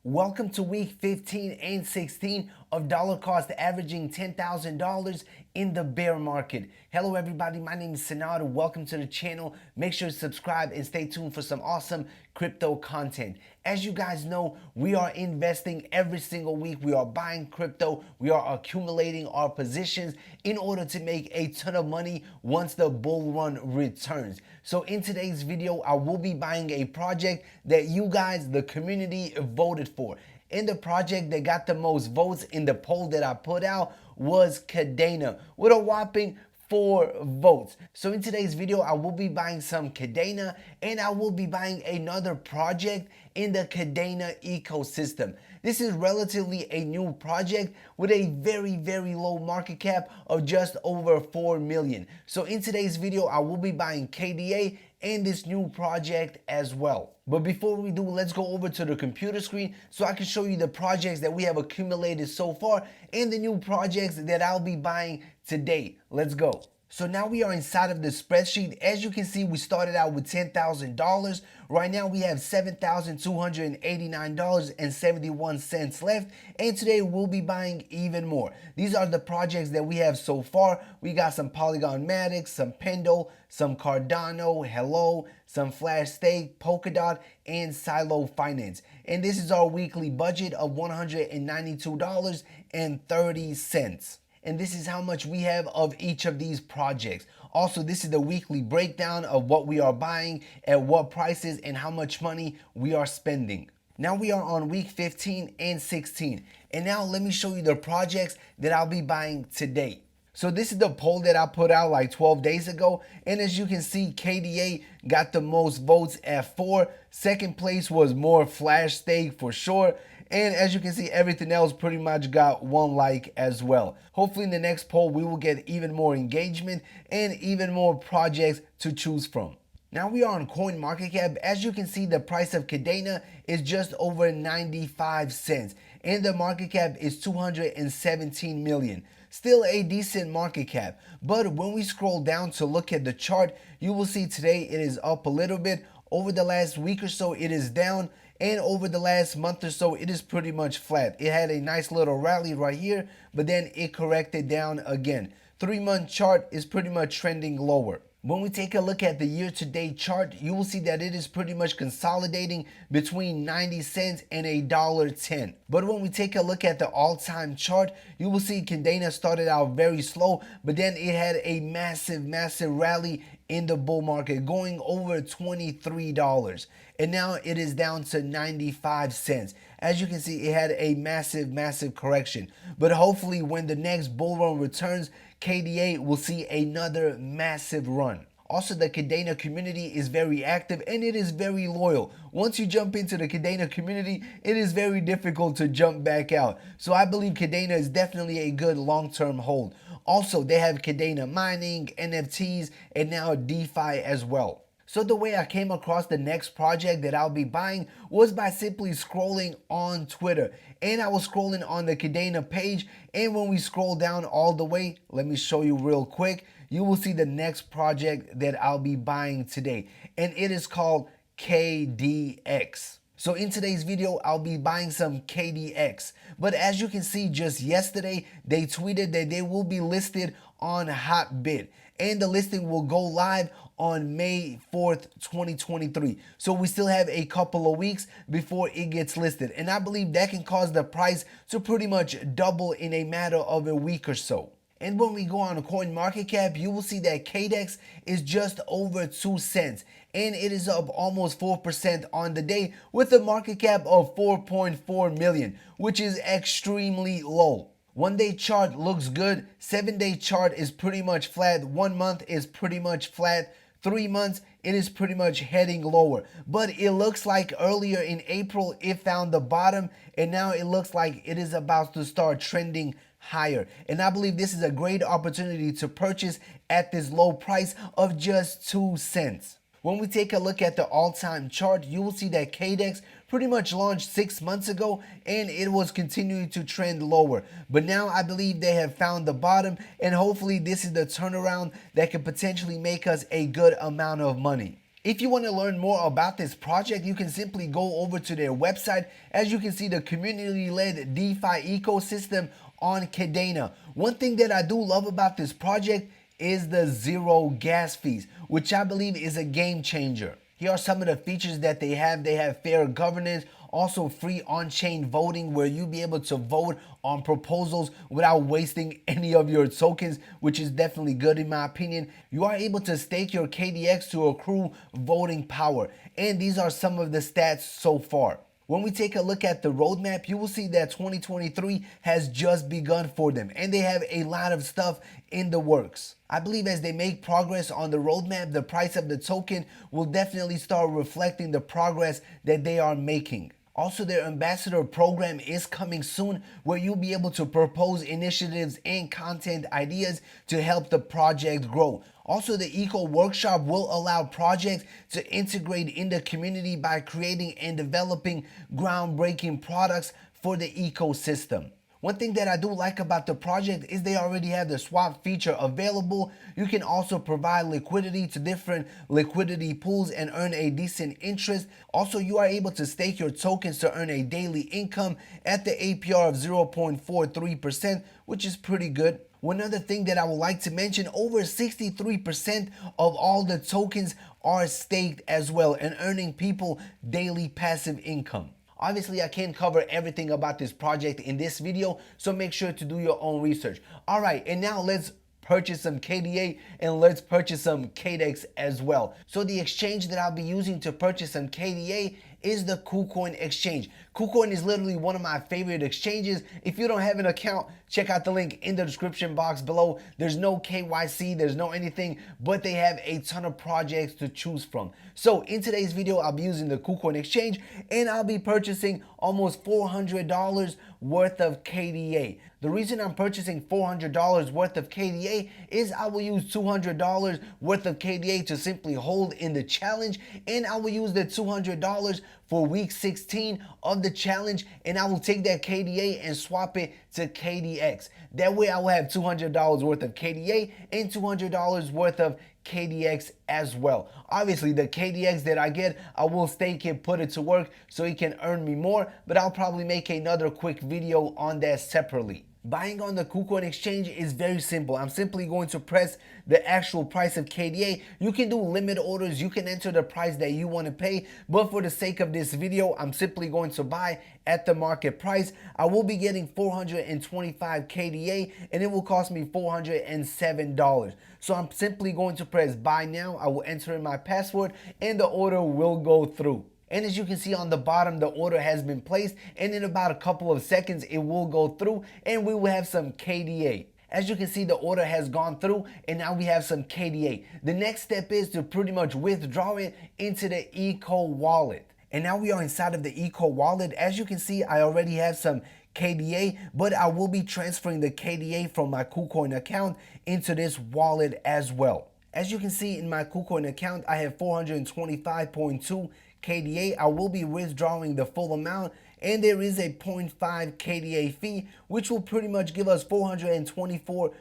Welcome to week 15 and 16 of dollar cost averaging $10,000 in the bear market. Hello everybody, my name is Sanado. Welcome to the channel. Make sure to subscribe and stay tuned for some awesome crypto content. As you guys know, we are investing every single week. We are buying crypto. We are accumulating our positions in order to make a ton of money once the bull run returns. So in today's video, I will be buying a project that you guys, the community, voted for. And the project that got the most votes in the poll that I put out was Kadena with a whopping 4 votes. So in today's video, I will be buying some Kadena and I will be buying another project in the Kadena ecosystem. This is relatively a new project with a very low market cap of just over 4 million. So in today's video, I will be buying KDA and this new project as well. But before we do, let's go over to the computer screen so I can show you the projects that we have accumulated so far and the new projects that I'll be buying today. Let's go. So now we are inside of the spreadsheet. As you can see, we started out with $10,000. Right now we have $7,289.71 left. And today we'll be buying even more. These are the projects that we have so far. We got some Polygonmatics, some Pendle, some Cardano, Hello, some Flash Stake, Polkadot, and Silo Finance. And this is our weekly budget of $192.30. And this is how much we have of each of these projects. Also, this is the weekly breakdown of what we are buying, at what prices, and how much money we are spending. Now we are on week 15 and 16. And now let me show you the projects that I'll be buying today. So this is the poll that I put out like 12 days ago. And as you can see, KDA got the most votes at 4. Second place was more Flash Stake for sure. And as you can see, everything else pretty much got 1 like as well. Hopefully in the next poll, we will get even more engagement and even more projects to choose from. Now we are on CoinMarketCap. As you can see, the price of Kadena is just over 95 cents. And the market cap is 217 million. Still a decent market cap. But when we scroll down to look at the chart, you will see today it is up a little bit. Over the last week or so, it is down. And over the last month or so, it is pretty much flat. It had a nice little rally right here, but then it corrected down again. 3-month chart is pretty much trending lower. When we take a look at the year-to-date chart, you will see that it is pretty much consolidating between 90 cents and $1.10. But when we take a look at the all-time chart, you will see Kadena started out very slow, but then it had a massive rally in the bull market, going over $23. And now it is down to 95 cents. As you can see, it had a massive correction. But hopefully when the next bull run returns, KDA will see another massive run. Also, the Kadena community is very active and it is very loyal. Once you jump into the Kadena community, it is very difficult to jump back out. So I believe Kadena is definitely a good long-term hold. Also, they have Kadena mining, NFTs, and now DeFi as well. So the way I came across the next project that I'll be buying was by simply scrolling on Twitter. And I was scrolling on the Kadena page, and when we scroll down all the way, let me show you real quick, you will see the next project that I'll be buying today. And it is called KDX. So in today's video, I'll be buying some KDX. But as you can see, just yesterday, they tweeted that they will be listed on Hotbit. And the listing will go live on May 4th, 2023. So we still have a couple of weeks before it gets listed. And I believe that can cause the price to pretty much double in a matter of a week or so. And when we go on CoinMarketCap, you will see that KDX is just over 2 cents. And it is up almost 4% on the day with a market cap of 4.4 million, which is extremely low. 1-day chart looks good. 7-day chart is pretty much flat. 1 month is pretty much flat. 3 months, it is pretty much heading lower. But it looks like earlier in April, it found the bottom. And now it looks like it is about to start trending higher. And I believe this is a great opportunity to purchase at this low price of just 2 cents. When we take a look at the all-time chart, you will see that KDX pretty much launched 6 months ago and it was continuing to trend lower. But now I believe they have found the bottom, and hopefully this is the turnaround that could potentially make us a good amount of money. If you want to learn more about this project, you can simply go over to their website. As you can see, the community-led DeFi ecosystem on Kadena. One thing that I do love about this project is the zero gas fees, which I believe is a game changer. Here are some of the features that they have. They have fair governance, also free on-chain voting where you'll be able to vote on proposals without wasting any of your tokens, which is definitely good in my opinion. You are able to stake your KDX to accrue voting power. And these are some of the stats so far. When we take a look at the roadmap, you will see that 2023 has just begun for them and they have a lot of stuff in the works. I believe as they make progress on the roadmap, the price of the token will definitely start reflecting the progress that they are making. Also, their ambassador program is coming soon where you'll be able to propose initiatives and content ideas to help the project grow. Also, the Eco Workshop will allow projects to integrate in the community by creating and developing groundbreaking products for the ecosystem. One thing that I do like about the project is they already have the swap feature available. You can also provide liquidity to different liquidity pools and earn a decent interest. Also, you are able to stake your tokens to earn a daily income at the APR of 0.43%, which is pretty good. One other thing that I would like to mention, over 63% of all the tokens are staked as well and earning people daily passive income. Obviously, I can't cover everything about this project in this video, so make sure to do your own research. All right, and now let's purchase some KDA and let's purchase some KDX as well. So the exchange that I'll be using to purchase some KDA is the KuCoin exchange. KuCoin is literally one of my favorite exchanges. If you don't have an account, check out the link in the description box below. There's no KYC, there's no anything, but they have a ton of projects to choose from. So in today's video, I'll be using the KuCoin exchange and I'll be purchasing almost $400 worth of KDA. The reason I'm purchasing $400 worth of KDA is I will use $200 worth of KDA to simply hold in the challenge, and I will use the $200 for week 16 of the challenge, and I will take that KDA and swap it to KDX. That way I will have $200 worth of KDA and $200 worth of KDX as well. Obviously, the KDX that I get, I will stake it, put it to work so it can earn me more, but I'll probably make another quick video on that separately. Buying on the KuCoin exchange is very simple. I'm simply going to press the actual price of KDA. You can do limit orders. You can enter the price that you want to pay. But for the sake of this video, I'm simply going to buy at the market price. I will be getting 425 KDA and it will cost me $407. So I'm simply going to press buy now. I will enter in my password and the order will go through. And as you can see on the bottom, the order has been placed, and in about a couple of seconds, it will go through and we will have some KDA. As you can see, the order has gone through and now we have some KDA. The next step is to pretty much withdraw it into the Eco wallet. And now we are inside of the Eco wallet. As you can see, I already have some KDA, but I will be transferring the KDA from my KuCoin account into this wallet as well. As you can see in my KuCoin account, I have 425.2 KDA. I will be withdrawing the full amount, and there is a 0.5 KDA fee, which will pretty much give us 424.7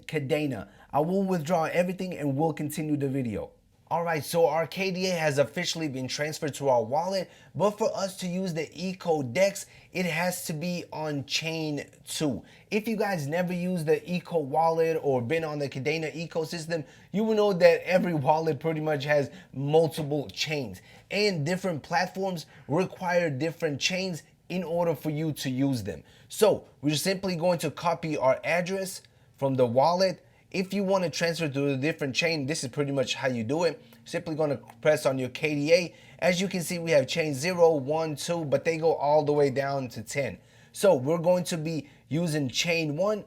Kadena. I will withdraw everything and we'll continue the video. Alright, so our KDA has officially been transferred to our wallet, but for us to use the EcoDex, it has to be on chain 2. If you guys never used the Eco wallet or been on the Kadena ecosystem, you will know that every wallet pretty much has multiple chains, and different platforms require different chains in order for you to use them. So we're simply going to copy our address from the wallet. If you want to transfer to a different chain, this is pretty much how you do it. Simply going to press on your KDA. As you can see, we have chain 0, 1, 2, but they go all the way down to 10. So we're going to be using chain 1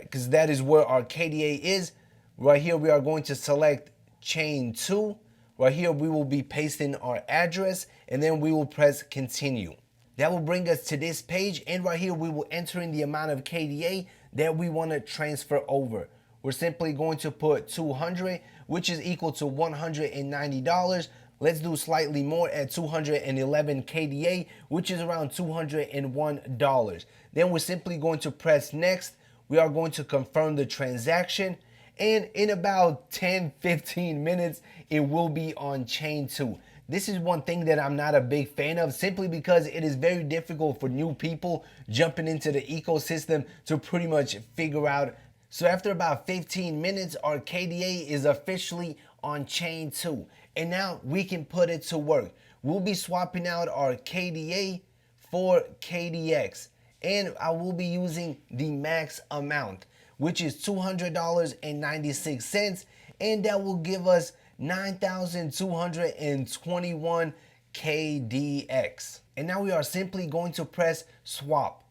because that is where our KDA is. Right here, we are going to select chain 2. Right here, we will be pasting our address and then we will press continue. That will bring us to this page, and right here we will enter in the amount of KDA that we want to transfer over. We're simply going to put 200, which is equal to $190. Let's do slightly more at 211 KDA, which is around $201. Then we're simply going to press next. We are going to confirm the transaction, and in about 10-15 minutes it will be on chain 2. This is one thing that I'm not a big fan of, simply because it is very difficult for new people jumping into the ecosystem to pretty much figure out. So after about 15 minutes, our KDA is officially on chain 2, and now we can put it to work. We'll be swapping out our KDA for KDX, and I will be using the max amount, which is $200.96, and that will give us 9,221 KDX. And now we are simply going to press swap.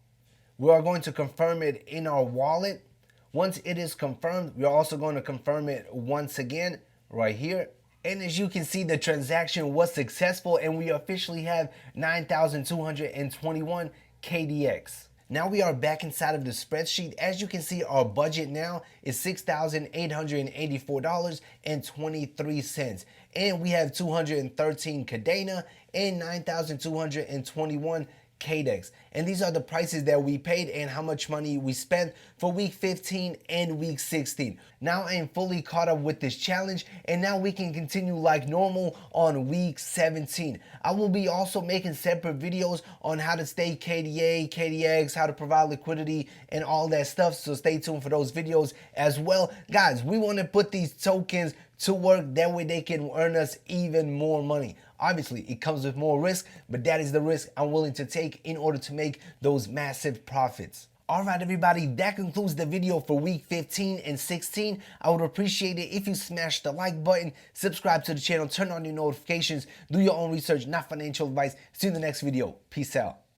We are going to confirm it in our wallet. Once it is confirmed, we are also going to confirm it once again right here. And as you can see, the transaction was successful and we officially have 9,221 KDX. Now we are back inside of the spreadsheet. As you can see, our budget now is $6,884.23. And we have 213 Kadena and 9,221 KDX. And these are the prices that we paid and how much money we spent for week 15 and week 16. Now I am fully caught up with this challenge, and now we can continue like normal on week 17. I will be also making separate videos on how to stake KDA, KDX, how to provide liquidity and all that stuff, so stay tuned for those videos as well. Guys, we want to put these tokens to work, that way they can earn us even more money. Obviously, it comes with more risk, but that is the risk I'm willing to take in order to make those massive profits. All right, everybody, that concludes the video for week 15 and 16. I would appreciate it if you smash the like button, subscribe to the channel, turn on your notifications, do your own research, not financial advice. See you in the next video. Peace out.